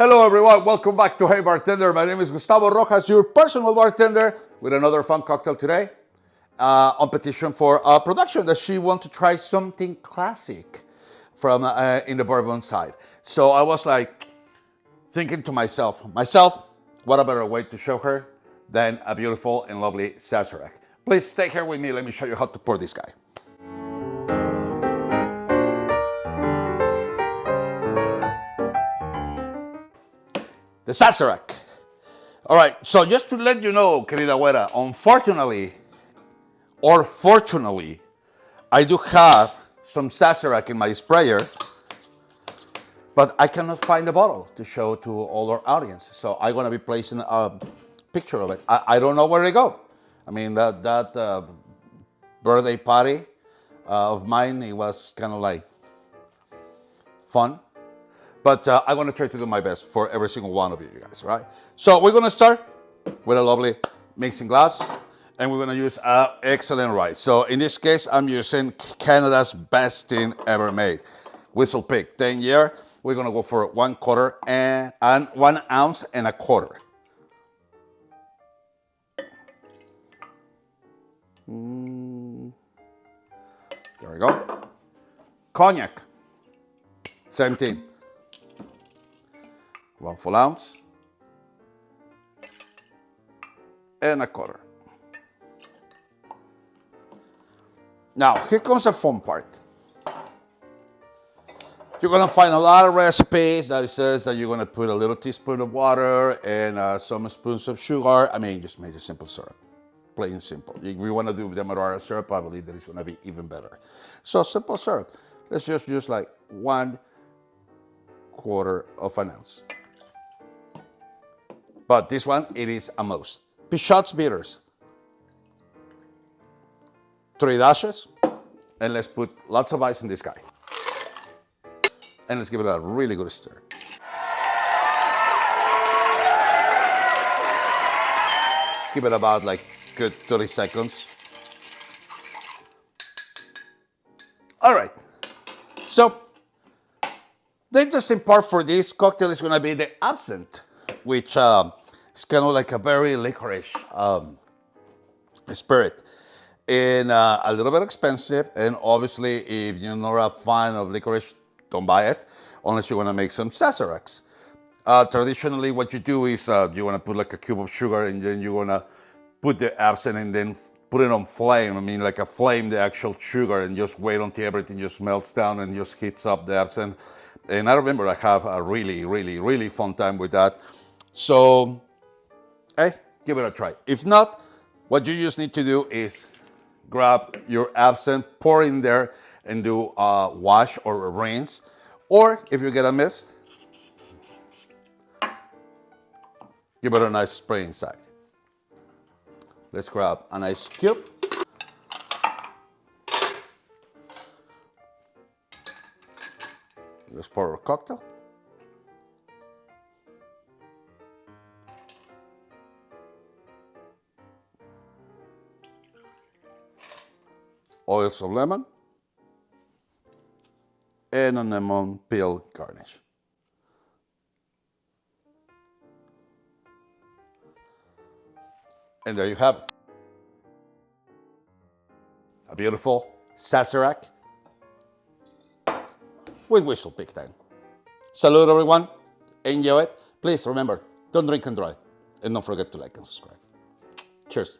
Hello everyone, welcome back to Hey Bartender. My name is Gustavo Rojas, your personal bartender, with another fun cocktail today. On petition for production that she wants to try something classic from in the bourbon side. So I was like thinking to myself, what a better way to show her than a beautiful and lovely SAZERAC. Please stay here with me, let me show you how to pour this guy. The SAZERAC. All right, so just to let you know, querida güera, unfortunately, or fortunately, I do have some SAZERAC in my sprayer, but I cannot find the bottle to show to all our audience. So I'm gonna be placing a picture of it. I don't know where they go. I mean, that birthday party of mine, it was kind of like fun. But I'm gonna try to do my best for every single one of you guys, right? So we're gonna start with a lovely mixing glass, and we're gonna use excellent rye. So in this case, I'm using Canada's best tin ever made. Whistle Pig, 10 year. We're gonna go for 1/4 and 1 ounce and a quarter. There we go. Cognac, same thing. 1 full ounce and a quarter. Now, here comes the fun part. You're gonna find a lot of recipes that it says that you're gonna put a little teaspoon of water and some spoons of sugar. I mean, just make a simple syrup, plain simple. If you wanna do demerara syrup, I believe that it's gonna be even better. So simple syrup. Let's just use like 1/4 of an ounce. But this one, it is a must. Peychaud's bitters. 3 dashes, and let's put lots of ice in this guy. And let's give it a really good stir. Give it about like good 30 seconds. All right, so the interesting part for this cocktail is gonna be the absinthe, which is kind of like a very licorice spirit. And a little bit expensive, and obviously if you're not a fan of licorice, don't buy it, unless you wanna make some SAZERACs. Traditionally what you do is you wanna put like a cube of sugar, and then you wanna put the absinthe and then put it on flame. I mean, like a flame the actual sugar, and just wait until everything just melts down and just heats up the absinthe. And I remember I have a really fun time with that. So, hey, give it a try. If not, what you just need to do is grab your absinthe, pour in there, and do a wash or a rinse. Or if you get a mist, give it a nice spray inside. Let's grab a nice cube. Let's pour our cocktail. Oils of lemon, and a lemon peel garnish. And there you have it. A beautiful SAZERAC with Whistle Pig time. Salud everyone, enjoy it. Please remember, don't drink and drive. And don't forget to like and subscribe. Cheers.